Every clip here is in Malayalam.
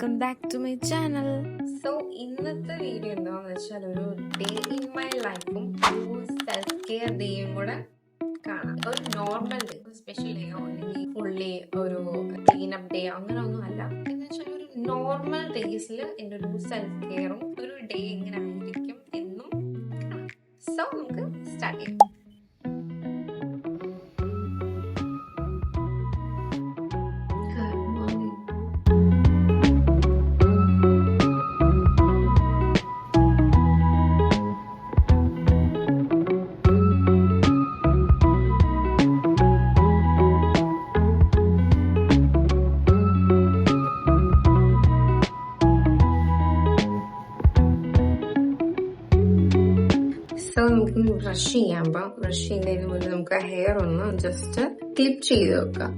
Welcome back to my channel. So ഇന്നത്തെ വീഡിയോ എന്താണെന്ന് വെച്ചാൽ ഒരു ഡേ ഇൻ മൈ ലൈഫും ഒരു സെൽഫ് കെയർ ഡേയും കൂടെ കാണാം. ഒരു നോർമൽ ഡേ, സ്പെഷ്യൽ ഡേയോ അല്ലെങ്കിൽ ഫുള്ളി ഒരു ക്ലീനപ്പ് ഡേ അങ്ങനെ ഒന്നും അല്ല. എന്ന് വെച്ചാൽ ഒരു നോർമൽ ഡേയ്സിൽ എൻ്റെ ഒരു സെൽഫ് കെയറും ഒരു ഡേ എങ്ങനെ ആയിരിക്കും എന്നും കാണാം. സോ നമുക്ക് സ്റ്റാർട്ട് ചെയ്യാം. സോ നമുക്ക് ബ്രഷ് ചെയ്യാം. ബ്രഷ് ചെയ്യുന്നതിന് മുന്നേ നമുക്ക് ഹെയർ ഒന്ന് ജസ്റ്റ് ക്ലിപ്പ് ചെയ്ത് വെക്കാം.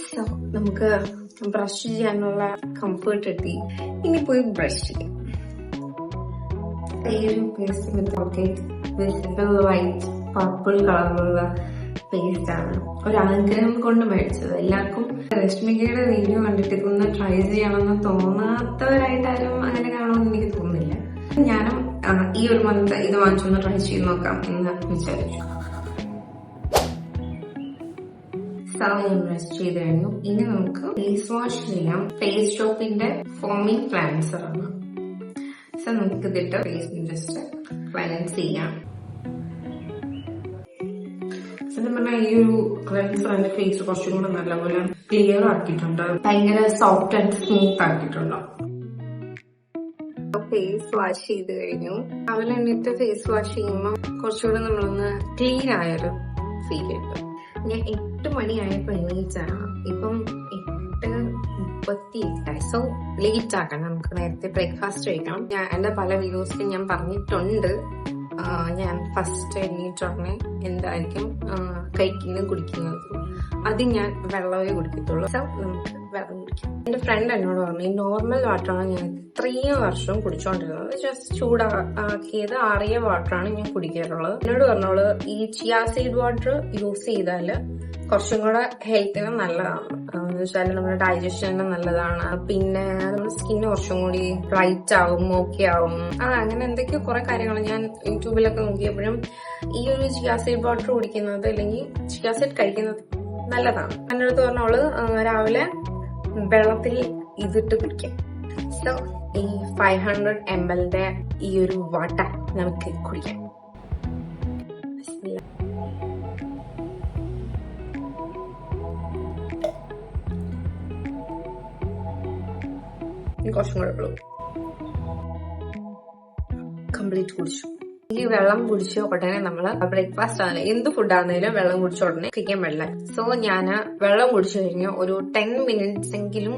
സോ നമുക്ക് ബ്രഷ് ചെയ്യാനുള്ള കംഫർട്ട് എത്തി. ഇനി പോയി ബ്രഷ് ചെയ്യാം. വൈറ്റ് പർപ്പിൾ കളറുള്ള പേസ്റ്റ് ആണ്, ഒരു അനുഗ്രഹം കൊണ്ട് മേടിച്ചത്. എല്ലാവർക്കും രശ്മികയുടെ വീഡിയോ കണ്ടിട്ട് ഇതൊന്ന് ട്രൈ ചെയ്യണമെന്ന് തോന്നാത്തവരായിട്ടാരും അങ്ങനെ കാണുമെന്ന് എനിക്ക് തോന്നുന്നില്ല. ഞാനും ഈ ഒരു മന്ത് ഇത് വാങ്ങിച്ചൊന്ന് ട്രൈ ചെയ്ത് നോക്കാം എന്ന് വിചാരിച്ചു. ഞാൻ ബ്രഷ് ചെയ്ത് കഴിഞ്ഞു. ഇനി നമുക്ക് ഫേസ് വാഷ് ചെയ്യാം. ഫേസ് ഷോപ്പിന്റെ ഫോമിംഗ് ക്ലൻസർ ആണ്. സോ നമുക്ക് ഇതിട്ട് ഫേസ് ജസ്റ്റ് ക്ലൻസ് ചെയ്യാം. സത്യം പറഞ്ഞാൽ ഈ ഒരു ക്ലൻസർ എന്റെ ഫേസ് കുറച്ചും കൂടെ നല്ലപോലെ ക്ലിയർ ആക്കിയിട്ടുണ്ട്. ഭയങ്കര സോഫ്റ്റ് ആൻഡ് സ്മൂത്ത് ആക്കിയിട്ടുണ്ട്. ഫേസ് വാഷ് ചെയ്ത് കഴിഞ്ഞു. രാവിലെ എണ്ണിട്ട് ഫേസ് വാഷ് ചെയ്യുമ്പോൾ കുറച്ചുകൂടെ നമ്മളൊന്ന് ക്ലീൻ ആയൊരു ഫീൽ കിട്ടും. ഞാൻ 8 മണിയായപ്പോ എണീറ്റാണ്. ഇപ്പം 8:38. സോ ലേറ്റ് ആക്കണം. നമുക്ക് നേരത്തെ ബ്രേക്ക്ഫാസ്റ്റ് കഴിക്കണം. ഞാൻ എന്റെ പല വീഡിയോസിലും ഞാൻ പറഞ്ഞിട്ടുണ്ട്, ഞാൻ ഫസ്റ്റ് എണീറ്റുടനെ എന്തായിരിക്കും കഴിക്കുന്നത് കുടിക്കുന്നത്. അത് ഞാൻ വെള്ളമേ കുടിക്കത്തുള്ളൂ. സോ നമുക്ക് വെള്ളം കുടിക്കാം. എന്റെ ഫ്രണ്ട് എന്നോട് പറഞ്ഞു, ഈ നോർമൽ വാട്ടറാണ് ഞാൻ ഇത്രയും വർഷം കുടിച്ചോണ്ടിരുന്നത്. ജസ്റ്റ് ചൂടാക്കിയത് ആറിയ വാട്ടറാണ് ഞാൻ കുടിക്കാറുള്ളത്. എന്നോട് പറഞ്ഞോള് ഈ ചിയാ സീഡ് വാട്ടർ യൂസ് ചെയ്താല് കുറച്ചും കൂടെ ഹെൽത്തിന് നല്ലതാണ്. എന്ന് വെച്ചാൽ നമ്മുടെ ഡൈജഷന് നല്ലതാണ്. പിന്നെ നമ്മുടെ സ്കിന്ന് കുറച്ചും കൂടി ബ്രൈറ്റ് ആവും, ഓക്കെ ആവും. അങ്ങനെ എന്തൊക്കെയോ കുറെ കാര്യങ്ങൾ ഞാൻ യൂട്യൂബിലൊക്കെ നോക്കിയപ്പോഴും ഈ ഒരു ചിയാ സീഡ് വാട്ടർ കുടിക്കുന്നത് അല്ലെങ്കിൽ ചിയാ സീഡ് കഴിക്കുന്നത് നല്ലതാണ്. എൻ്റെ അടുത്ത് പറഞ്ഞോള് രാവിലെ വെള്ളത്തിൽ ഇതിട്ട് കുടിക്കാം. സോ ഈ 500 ml ഈ ഒരു വാട്ടർ നമുക്ക് കുടിക്കാം. കുറച്ചും കൂടെ ഉള്ളൂ. കംപ്ലീറ്റ് കുടിച്ചു. ഈ വെള്ളം കുടിച്ച ഉടനെ നമ്മള് ബ്രേക്ക്ഫാസ്റ്റ് ആണ്, എന്ത് ഫുഡാണെങ്കിലും വെള്ളം കുടിച്ച ഉടനെ കഴിക്കാൻ പാടില്ല. സോ ഞാന് വെള്ളം കുടിച്ചു കഴിഞ്ഞു ഒരു 10 മിനിറ്റ്സ് എങ്കിലും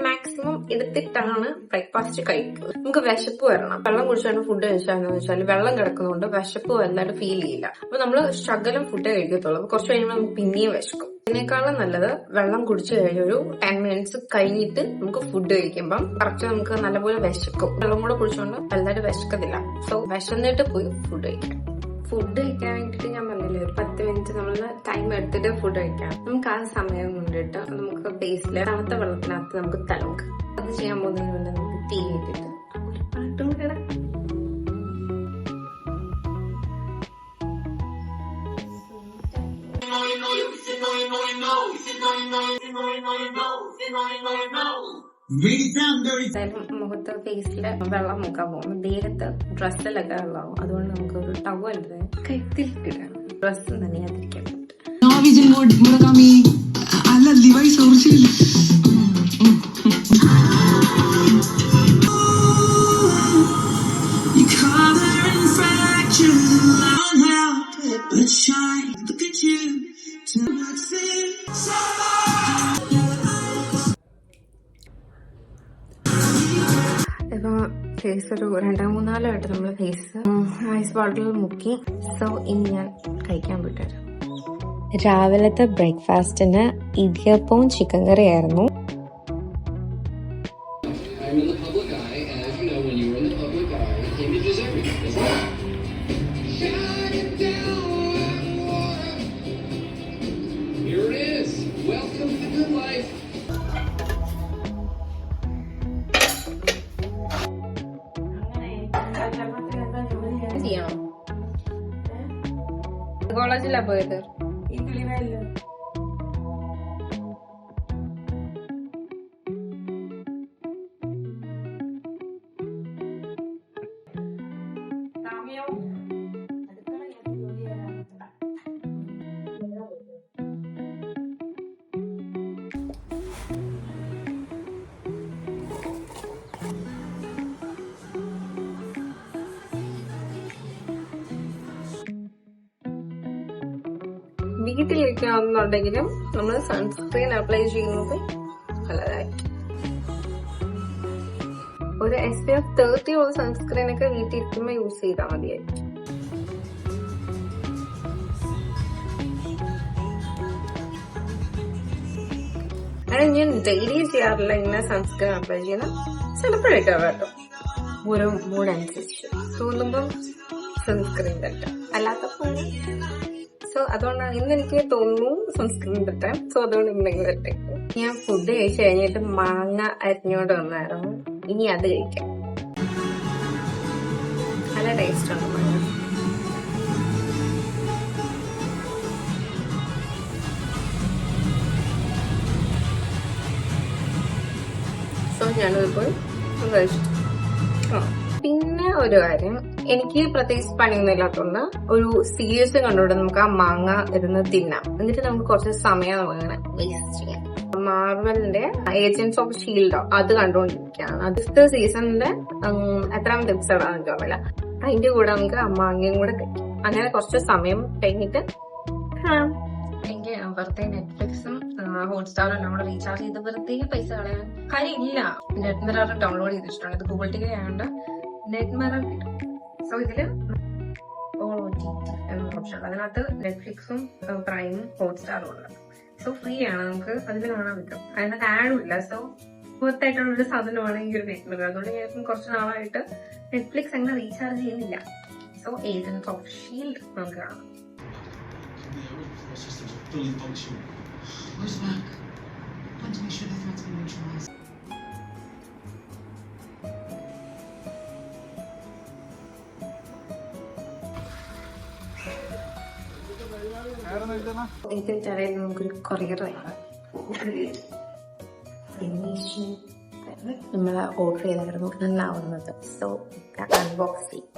മാക്സിമം എടുത്തിട്ടാണ് ബ്രേക്ക്ഫാസ്റ്റ് കഴിക്കുന്നത്. നമുക്ക് വിശപ്പ് വരണം. വെള്ളം കുടിച്ചാണ് ഫുഡ് കഴിച്ചാന്ന് വെച്ചാൽ വെള്ളം കിടക്കുന്നതുകൊണ്ട് വിശപ്പ് വല്ലാണ്ട് ഫീൽ ചെയ്യില്ല. അപ്പൊ നമ്മള് ശകലം ഫുഡ് കഴിക്കത്തുള്ളൂ. കുറച്ച് കഴിയുമ്പോൾ നമുക്ക് പിന്നെയും വിശക്കും. ഇതിനേക്കാളും നല്ലത് വെള്ളം കുടിച്ചു കഴിഞ്ഞൊരു 10 മിനിറ്റ്സ് കഴിഞ്ഞിട്ട് നമുക്ക് ഫുഡ് കഴിക്കുമ്പം കറക്റ്റ് നമുക്ക് നല്ലപോലെ വിശക്കും. വെള്ളം കൂടെ കുടിച്ചോണ്ട് വലുതായിട്ട് വിശക്കത്തില്ല. സോ വിശന്നിട്ട് പോയി ഫുഡ് കഴിക്കാം. ഫുഡ് കഴിക്കാൻ വേണ്ടിട്ട് ഞാൻ പറഞ്ഞില്ലേ, ഒരു 10 മിനിറ്റ് നമ്മൾ ടൈം എടുത്തിട്ട് ഫുഡ് കഴിക്കാം. നമുക്ക് ആ സമയം കൊണ്ടിട്ട് നമുക്ക് ബേസില് തണുത്ത വെള്ളത്തിനകത്ത് നമുക്ക് തലമുക്കാം. അത് ചെയ്യാൻ പോകുന്നതിന് മുന്നേ നമുക്ക് ടീ ഇട്ടിട്ട് ഒരു പാട്ടും കിടക്കാം. മുഖത്ത് ഫേസില് വെള്ളം മുക്കാൻ പോകും. ദേഹത്ത് ഡ്രസ്സിലൊക്കെ വെള്ളമാവും. അതുകൊണ്ട് നമുക്ക് ഒരു ടവൽ കഴുത്തിലിട്ടിടാം, ഡ്രസ്സ് നനയാതിരിക്കാൻ പറ്റും. ഇപ്പൊ ഫേസ് ഒരു 2-3 ആയിട്ട് നമ്മള് ഫേസ് ഐസ് വാട്ടറിൽ മുക്കി. സോ ഇനി ഞാൻ കഴിക്കാൻ വിട്ടുതരാം. രാവിലത്തെ ബ്രേക്ക്ഫാസ്റ്റിന് ഇടിയപ്പവും ചിക്കൻ കറിയായിരുന്നു. ഇതിലല്ല പോയത്. വീട്ടിലിരിക്കണമെന്നുണ്ടെങ്കിലും നമ്മൾ സൺസ്ക്രീൻ അപ്ലൈ ചെയ്യുന്നത് നല്ലതായിരിക്കും. ഒരു SPF 30 ഉള്ള സൺസ്ക്രീൻ ഒക്കെ വീട്ടിൽ ഇരിക്കുമ്പോൾ യൂസ് ചെയ്താൽ മതിയായിരിക്കും. അത് ഞാൻ ഡെയിലി ചെയ്യാറില്ല ഇങ്ങനെ സൺസ്ക്രീൻ അപ്ലൈ ചെയ്യുന്ന, ചിലപ്പോഴൊക്കെ കേട്ടോ ഓരോ മൂഡ് അനുസരിച്ച് തോന്നുമ്പം സൺസ്ക്രീൻ തട്ടാം, അല്ലാത്തപ്പോൾ സോ അതുകൊണ്ടാണ് ഇന്ന് എനിക്ക് തോന്നുന്നു സൺസ്ക്രീൻ തട്ടാൻ. സോ അതുകൊണ്ട് ഇന്നെങ്കിലും തട്ടെ. ഞാൻ ഫുഡ് കഴിച്ചു കഴിഞ്ഞിട്ട് മാങ്ങ അരിഞ്ഞോണ്ട് വന്നായിരുന്നു. ഇനി അത് കഴിക്കാം. നല്ല ടേസ്റ്റ് ഉണ്ട് മാങ്ങ. സോ ഞാനിപ്പോൾ കഴിച്ചു. പിന്നെ ഒരു കാര്യം, എനിക്ക് പ്രത്യേകിച്ച് പണിയൊന്നും ഇല്ലാത്തതുകൊണ്ട് ഒരു സീരീസ് കണ്ടുകൊണ്ട് നമുക്ക് ആ മാങ്ങ ഇരുന്ന് തിന്നാം. എന്നിട്ട് നമുക്ക് കുറച്ച് സമയം അങ്ങനെ വേസ്റ്റ് ചെയ്യാം. മാർവലിന്റെ ഏജന്റ്സ് ഓഫ് ഷീൽഡോ അത് കണ്ടുകൊണ്ടിരിക്കുകയാണ്. അടുത്ത സീസണിന്റെ എത്രാമത്തെ എപ്പിസോഡാണ് എനിക്ക് ഓർമ്മയില്ല. അതിന്റെ കൂടെ നമുക്ക് ആ മാങ്ങയും കൂടെ കഴിക്കും. അങ്ങനെ കുറച്ച് സമയം കഴിഞ്ഞിട്ട് എനിക്ക് വെറുതെ നെറ്റ്ഫ്ലിക്സും ഹോട്ട്സ്റ്റാറും എല്ലാം കൂടെ റീചാർജ് ചെയ്ത് വെറുതെ പൈസ കളയാൻ കാര്യമില്ല. നെറ്റ് മിറർ ഡൗൺലോഡ് ചെയ്തിട്ടുണ്ട്. ഇത് ഗൂഗിൾ ടിവി ആയതുകൊണ്ട് നെറ്റ് മിറർ കിട്ടും. സോ ഇതില് എന്ന ഓപ്ഷൻ ഉണ്ട്. അതിനകത്ത് നെറ്റ്ഫ്ലിക്സും പ്രൈമും ഹോട്ട്സ്റ്റാറും ഉണ്ട്. സോ ഫ്രീ ആണ്, നമുക്ക് അതിൽ കാണാൻ പറ്റും. അതിനകത്ത് ആഡും ഇല്ല. സോ പുറത്തായിട്ടുള്ള ഒരു സാധനമാണ് ഈ ഒരു നെറ്റ് മിറർ. അതുകൊണ്ട് ഞാൻ കുറച്ച് നാളായിട്ട് നെറ്റ്ഫ്ലിക്സ് അങ്ങനെ റീചാർജ് ചെയ്യുന്നില്ല. സോ ഏജന്റ്സ് ഓഫ് ഷീൽഡ് നമുക്ക് കാണാം. Where's Mac? Want to make sure the threat's been neutralized. ഇതിന്റെ ഇടയിൽ നമുക്കൊരു കൊറിയർ നമ്മൾ ഓർഡർ ചെയ്തായിരുന്നു നന്നാവുന്നത്. സോ അൺബോക്സ് ചെയ്യും.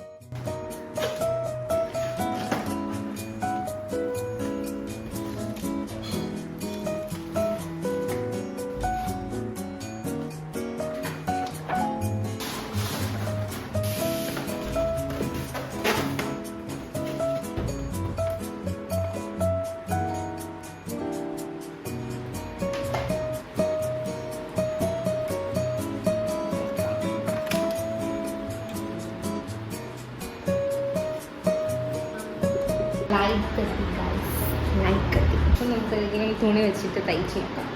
അപ്പൊ നമുക്ക് ഇങ്ങനെ തുണി വെച്ചിട്ട് തയ്ച്ച് നോക്കാം.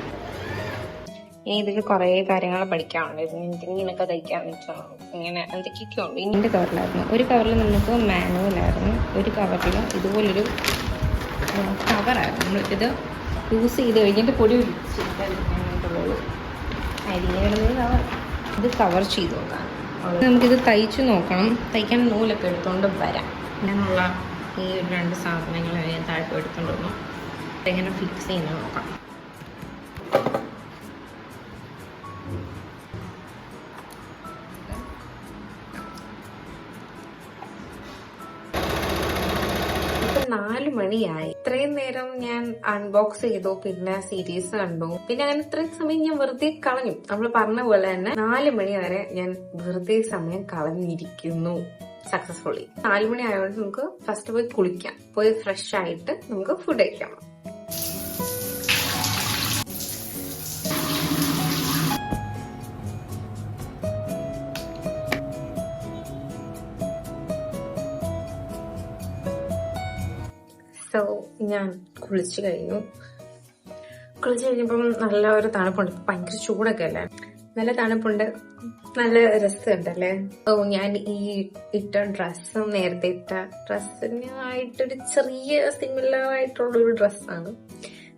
ഇനി ഇതിൽ കുറെ കാര്യങ്ങൾ പഠിക്കാനുണ്ട്. ഇങ്ങനെയൊക്കെ തയ്ക്കാൻ വെച്ചാൽ ഇങ്ങനെ എന്തൊക്കെയൊക്കെ ഉണ്ട്. ഇതിന്റെ കവറിലായിരുന്നു. ഒരു കവറിൽ നമുക്ക് മാനുവലായിരുന്നു, ഒരു കവറിൽ ഇതുപോലൊരു കവറായിരുന്നു. നമ്മളിത് യൂസ് ചെയ്ത് കഴിഞ്ഞിട്ട് പൊടി പിടിച്ചിട്ടുള്ളൂ. അരിഞ്ഞിടുന്നത് കവർ. ഇത് കവർ ചെയ്ത് നോക്കാം. നമുക്കിത് തയ്ച്ചു നോക്കണം. തയ്ക്കാൻ നൂലൊക്കെ എടുത്തുകൊണ്ട് വരാം. അങ്ങനെയുള്ള ഈ ഒരു രണ്ട് സാധനങ്ങൾ ഞാൻ താഴ്പ്പ് എടുത്തുകൊണ്ട് വന്നു. എങ്ങനെ ഫിക്സ് ചെയ്യുന്നത് നോക്കാം. ഇപ്പൊ 4 മണിയായി. ഇത്രയും നേരം ഞാൻ അൺബോക്സ് ചെയ്തു, പിന്നെ സീരീസ് കണ്ടു, പിന്നെ അങ്ങനെ ഇത്രയും സമയം ഞാൻ വെറുതെ കളഞ്ഞു. നമ്മൾ പറഞ്ഞ പോലെ തന്നെ 4 മണി വരെ ഞാൻ വെറുതെ സമയം കളഞ്ഞിരിക്കുന്നു സക്സസ്ഫുള്ളി. 4 മണി ആയതുകൊണ്ട് നമുക്ക് ഫസ്റ്റ് പോയി കുളിക്കാം. പോയി ഫ്രഷ് ആയിട്ട് നമുക്ക് ഫുഡ് കഴിക്കാം. സോ ഞാൻ കുളിച്ചു കഴിഞ്ഞപ്പം നല്ല ഒരു തണുപ്പുണ്ട്. ഭയങ്കര ചൂടൊക്കെ അല്ലേ, നല്ല തണുപ്പുണ്ട്, നല്ല രസമുണ്ടല്ലേ. ഓ ഞാൻ ഈ ഇട്ട ഡ്രസ്സും നേരത്തെ ഇട്ട ഡ്രസ്സിനായിട്ടൊരു ചെറിയ സിമിലർ ആയിട്ടുള്ളൊരു ഡ്രസ്സാണ്.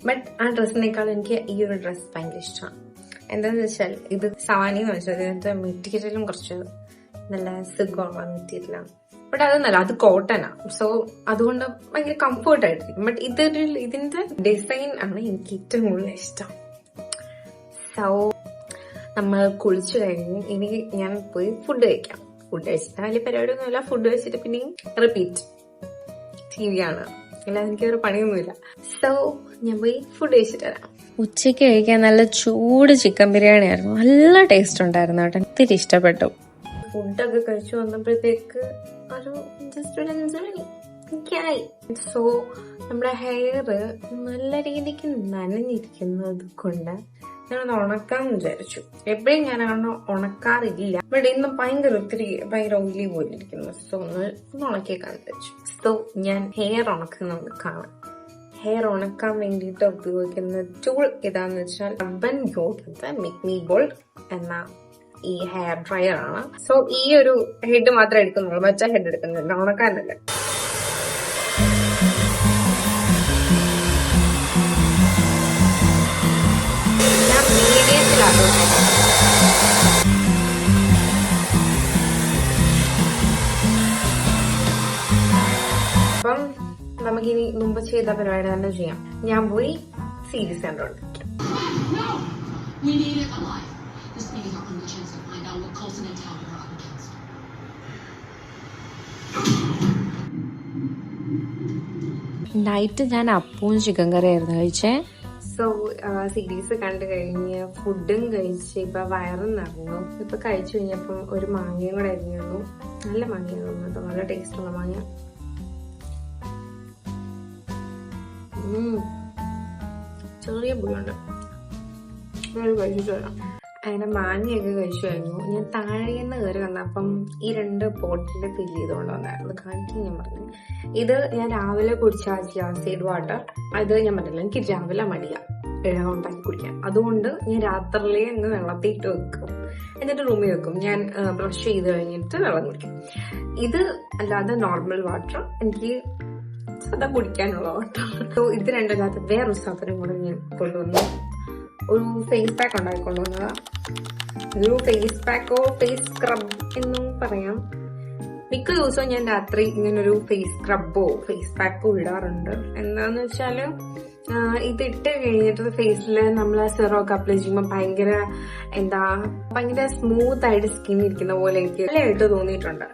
ബട്ട് ആ ഡ്രസ്സിനേക്കാളും എനിക്ക് ഈ ഒരു ഡ്രസ്സ് ഭയങ്കര ഇഷ്ടമാണ്. എന്താന്ന് വെച്ചാൽ ഇത് സവാനി എന്ന് വെച്ചാൽ ഇതിന്റെ മെറ്റീരിയലും കുറച്ച് നല്ല സുഖമുള്ള മെറ്റീരിയലാണ്. ബട്ട് അതൊന്നല്ല, അത് കോട്ടനാ. സോ അതുകൊണ്ട് ഭയങ്കര കംഫർട്ട് ആയിട്ടിരിക്കും. ബട്ട് ഇതിന്റെ ഡിസൈൻ ആണ് എനിക്ക് ഏറ്റവും കൂടുതൽ ഇഷ്ടം. സോ നമ്മൾ കുളിച്ചു കഴിഞ്ഞ് ഇനി ഞാൻ പോയി ഫുഡ് കഴിക്കാം. ഫുഡ് കഴിച്ചിട്ട് വലിയ പരിപാടിയൊന്നുമില്ല. ഫുഡ് കഴിച്ചിട്ട് പിന്നെയും റിപ്പീറ്റ് TV ആണ്, അല്ലാതെ എനിക്കൊരു പണിയൊന്നുമില്ല. സോ ഞാൻ പോയി ഫുഡ് കഴിച്ചിട്ട് വരാം. ഉച്ചയ്ക്ക് കഴിക്കാൻ നല്ല ചൂട് ചിക്കൻ ബിരിയാണി ആയിരുന്നു. നല്ല ടേസ്റ്റ് ഉണ്ടായിരുന്നു കേട്ടോ, ഒത്തിരി ഇഷ്ടപ്പെട്ടു. ഫുഡൊക്കെ കഴിച്ചു വന്നപ്പോഴത്തേക്ക് ഒരു ജസ്റ്റ് ഒരു 5 മണി ഒക്കെയായി. സോ നമ്മുടെ ഹെയർ നല്ല രീതിക്ക് നനഞ്ഞിരിക്കുന്നത് കൊണ്ട് ഞാനൊന്ന് ഉണക്കാന്ന് വിചാരിച്ചു. എപ്പോഴും ഞാൻ അങ്ങനെ ഉണക്കാറില്ല, ബട്ട് ഇന്ന് ഭയങ്കര ഓയിലി പോലെ ഇരിക്കുന്നു. സോ ഒന്ന് ഉണക്കിയേക്കാന്ന് വിചാരിച്ചു. സോ ഞാൻ ഹെയർ ഉണക്കുന്നത് കാണാം. ഹെയർ ഉണക്കാൻ വേണ്ടിയിട്ട് ഉപയോഗിക്കുന്ന ടൂൾ ഏതാന്ന് വെച്ചാൽ അർബൻ യോഗത്തെ മേക്ക് മീ ബോൾഡ് എന്ന ഈ ഹെയർ ഡ്രയർ ആണ്. സോ ഈ ഒരു ഹെഡ് മാത്രമേ എടുക്കുന്നുള്ളൂ, മറ്റേ ഹെഡ് എടുക്കുന്നില്ല, ഉണക്കാനല്ല. ഞാൻ മീഡിയത്തിലാണ്. അപ്പം നമുക്കിനി മുമ്പ് ചെയ്ത പരിപാടി തന്നെ ചെയ്യാം. ഞാൻ പോയി series കണ്ടോണ്ടിരിക്കാം. We need it alive. This may be our only chance to find out what Coulson and Talbot are up against. Night ഞാൻ അപ്പവും ചിക്കൻ കറിയായിരുന്നു കഴിച്ചേ. സോ സീരീസ് കണ്ടു കഴിഞ്ഞ് ഫുഡും കഴിച്ച് ഇപ്പൊ വയറും നിറഞ്ഞു. ഇപ്പൊ കഴിച്ചു കഴിഞ്ഞപ്പോ ഒരു മാങ്ങയും കൂടെ അരിഞ്ഞു. നല്ല മാങ്ങയാണ് കേട്ടോ, നല്ല ടേസ്റ്റ് ഉള്ള മാങ്ങ. ചെറിയ പുളിയുണ്ട്. കഴിച്ചിട്ട് വരാം. അങ്ങനെ മാങ്ങയൊക്കെ കഴിച്ചു കഴിഞ്ഞു. ഞാൻ താഴേന്ന് കയറി വന്നപ്പം ഈ 2 പോട്ടിൽ ഫില്ല് ചെയ്തുകൊണ്ട് വന്നായിരുന്നു. കാണിക്കാൻ ഞാൻ പറഞ്ഞു. ഇത് ഞാൻ രാവിലെ കുടിച്ച ജിയാസൈഡ് വാട്ടർ. അത് ഞാൻ പറഞ്ഞില്ല, എനിക്ക് രാവിലെ മടിയാ ഉണ്ടാക്കി കുടിക്കാൻ. അതുകൊണ്ട് ഞാൻ രാത്രിയിലേ അങ്ങ് വെള്ളത്തിൽ ഇട്ട് വെക്കും, എന്നിട്ട് റൂമിൽ വെക്കും. ഞാൻ ബ്രഷ് ചെയ്ത് കഴിഞ്ഞിട്ട് വെള്ളം കുടിക്കും. ഇത് അല്ലാതെ നോർമൽ വാട്ടർ, എനിക്ക് സദാ കുടിക്കാനുള്ള വാട്ടർ. സോ ഇത് രണ്ടല്ലാത്ത വേറൊരു സാധനം കൂടെ ഞാൻ കൊണ്ടുവന്നു. ഒരു ഫേസ് പാക്ക് ഉണ്ടാക്കിക്കൊണ്ടുവന്നതാ. ഒരു ഫേസ് പാക്കോ ഫേസ് സ്ക്രബ് എന്നും പറയാം. മിക്ക ദിവസവും ഞാൻ രാത്രി ഇങ്ങനൊരു ഫേസ് സ്ക്രബോ ഫേസ് പാക്കോ ഇടാറുണ്ട്. എന്താന്ന് വെച്ചാല് ഇതിട്ട് കഴിഞ്ഞിട്ട് ഫേസിൽ നമ്മൾ സെറോക്കെ അപ്ലൈ ചെയ്യുമ്പോൾ ഭയങ്കര സ്മൂത്ത് ആയിട്ട് സ്കിൻ ഇരിക്കുന്ന പോലെ എനിക്ക് നല്ലതായിട്ട് തോന്നിയിട്ടുണ്ട്.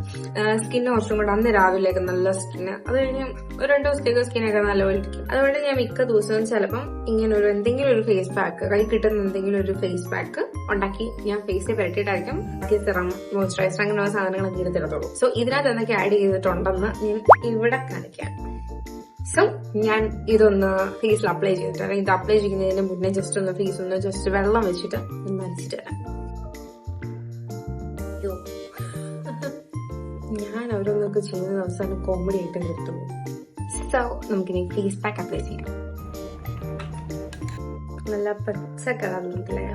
സ്കിന്ന് കുറച്ചും കൂടെ അന്ന് രാവിലെയൊക്കെ നല്ല സ്കിന്ന്, അത് കഴിഞ്ഞ് ഒരു 2 ദിവസത്തേക്ക് സ്കിന്നൊക്കെ നല്ലപോലെ ഇരിക്കും. അതുകൊണ്ട് ഞാൻ മിക്ക ദിവസവും ചിലപ്പം ഇങ്ങനെ എന്തെങ്കിലും ഒരു ഫേസ് പാക്ക്, കൈ കിട്ടുന്ന എന്തെങ്കിലും ഒരു ഫേസ് പാക്ക് ഉണ്ടാക്കി ഞാൻ ഫേസിൽ പരട്ടിയിട്ടായിരിക്കും സിറം, മോയ്സ്ചറൈസർ അങ്ങനെയുള്ള സാധനങ്ങളൊക്കെ എടുത്തിടത്തുള്ളൂ. സോ ഇതിനകത്ത് എന്തൊക്കെ ആഡ് ചെയ്തിട്ടുണ്ടെന്ന് ഞാൻ ഇവിടെ കാണിക്കാം. സോ ഞാൻ ഇതൊന്ന് ഫേസിൽ അപ്ലൈ ചെയ്തിട്ട്, ഇത് അപ്ലൈ ചെയ്യുന്നതിന് മുന്നേ ജസ്റ്റ് ഒന്ന് ഫേസ് ഒന്ന് ജസ്റ്റ് വെള്ളം വെച്ചിട്ട് നനച്ചിട്ട് വരാം. ഞാൻ ഓരോന്നൊക്കെ ചെയ്യുന്ന അവസാനം കോമഡി ആയിട്ട് നിർത്തുന്നു. സോ നമുക്കിനി ഫേസ് പാക്ക് അപ്ലൈ ചെയ്യാം. നല്ല പച്ച കളറിലേ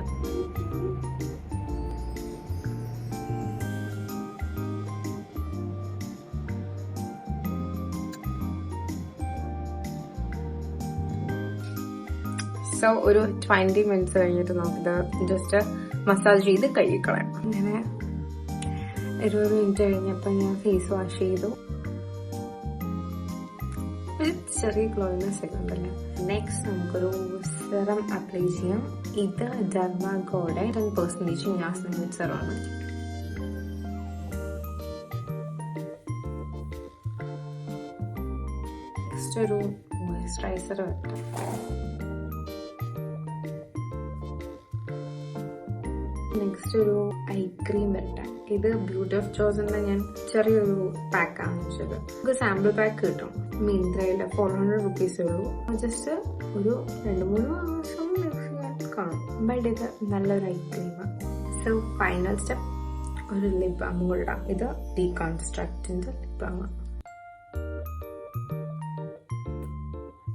സോ ഒരു 20 മിനിറ്റ്സ് കഴിഞ്ഞിട്ട് നമുക്കിത് ജസ്റ്റ് മസാജ് ചെയ്ത് കഴുകിക്കളയാം. അങ്ങനെ 20 മിനിറ്റ് കഴിഞ്ഞപ്പോൾ ഞാൻ ഫേസ് വാഷ് ചെയ്തു. ഒരു ചെറിയ ഗ്ലോയിനെസ് ഒക്കെ ഉണ്ടല്ലോ. നെക്സ്റ്റ് നമുക്കൊരു സെറം അപ്ലൈ ചെയ്യാം. ഇത് ഡെർമാഗോയുടെ 10% നിയാസിനമൈഡ് സെറമാണ്. നെക്സ്റ്റ് ഒരു മോയ്സ്ചറൈസർ വെക്കാം. നെക്സ്റ്റ് ഒരു ഐ ക്രീം വരട്ടെ. ഇത് ബ്യൂട്ടി ഓഫ് ചോയ്സിന്റെ ഞാൻ ചെറിയൊരു പാക്കാണ് വെച്ചത്. നമുക്ക് സാമ്പിൾ പാക്ക് കിട്ടും മിന്ത്രയില്. 400 rupees ഉള്ളൂ. ജസ്റ്റ് ഒരു 2-3 പ്രാവശ്യം കാണും. ബട്ട് ഇത് നല്ലൊരു ഐ ക്രീമാണ്. സോ ഫൈനൽ സ്റ്റെപ്പ് ഒരു ലിപ് ബാം കൊള്ളാം. ഇത് ഡീകൺസ്ട്രക്റ്റിന്റെ ലിപ് ബാമാണ്.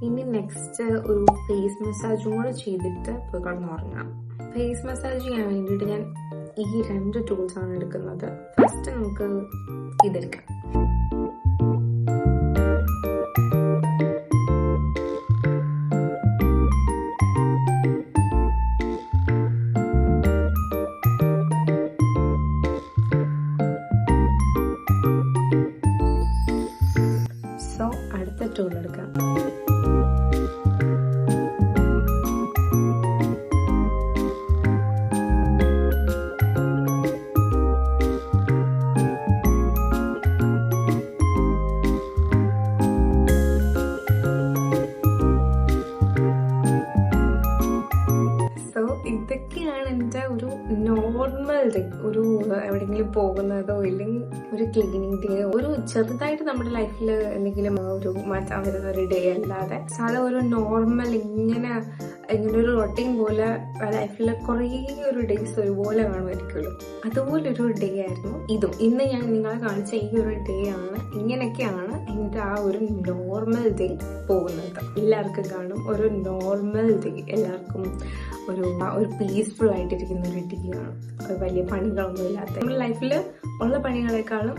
ഇനി നെക്സ്റ്റ് ഒരു ഫേസ് മസാജും കൂടെ ചെയ്തിട്ട് പോയി കിടന്നുറങ്ങാം. ഫേസ് മസാജ് ചെയ്യാൻ വേണ്ടിയിട്ട് ഞാൻ ഈ 2 ടൂൾസ് ആണ് എടുക്കുന്നത്. ഫസ്റ്റ് നമുക്ക് ഇതെടുക്കാം. ടൂൾ എടുക്കാം. ഇതൊക്കെയാണ് എൻ്റെ ഒരു നോർമൽ ഡേ. ഒരു എവിടെയെങ്കിലും പോകുന്നതോ ഇല്ലെങ്കിൽ ഒരു ക്ലീനിങ് ഡേ, ഒരു ചെറുതായിട്ട് നമ്മുടെ ലൈഫിൽ എന്തെങ്കിലും ഒരു മാറ്റാൻ വരുന്ന ഒരു ഡേ അല്ലാതെ സാധാ ഒരു നോർമൽ ഇങ്ങനെ ഒരു റൊട്ടീൻ പോലെ ലൈഫിൽ കുറേ ഒരു ഡേയ്സ് ഒരുപോലെ കാണുമായിരിക്കുമല്ലോ, അതുപോലൊരു ഡേ ആയിരുന്നു ഇതും. ഇന്ന് ഞാൻ നിങ്ങളെ കാണിച്ച ഈ ഒരു ഡേ ആണ്. ഇങ്ങനെയൊക്കെയാണ് എൻ്റെ ആ ഒരു നോർമൽ ഡേ പോകുന്നത്. എല്ലാവർക്കും കാണും ഒരു നോർമൽ ഡേ, എല്ലാവർക്കും ഒരു പീസ്ഫുൾ ആയിട്ടിരിക്കുന്ന ഒരു ഡേ ആണ്. വലിയ പണികളൊന്നും ഇല്ലാത്ത, നമ്മുടെ ലൈഫിൽ ഉള്ള പണികളെക്കാളും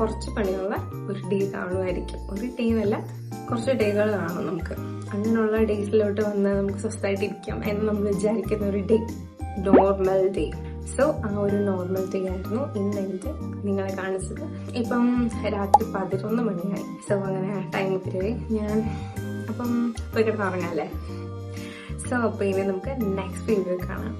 കുറച്ച് പണികളുള്ള ഒരു ഡേ കാണുമായിരിക്കും. ഒരു ഡേ എന്നല്ല, കുറച്ച് ഡേകൾ കാണും നമുക്ക്. അങ്ങനെയുള്ള ഡേയ്സിലോട്ട് വന്ന് നമുക്ക് സ്വസ്ഥമായിട്ട് ഇരിക്കാം എന്ന് നമ്മൾ വിചാരിക്കുന്ന ഒരു ഡേ, നോർമൽ ഡേ. സോ ആ ഒരു നോർമൽ ഡേ ആയിരുന്നു ഇന്ന് എനിക്ക് നിങ്ങളെ കാണിച്ചത്. ഇപ്പം രാത്രി 11 മണിയായി. സോ അങ്ങനെ ടൈം ഒത്തിരി ഞാൻ അപ്പം പോയി കിടന്നുറങ്ങാല്ലേ. സോ അപ്പോൾ ഇനി നമുക്ക് നെക്സ്റ്റ് വീഡിയോ കാണാം.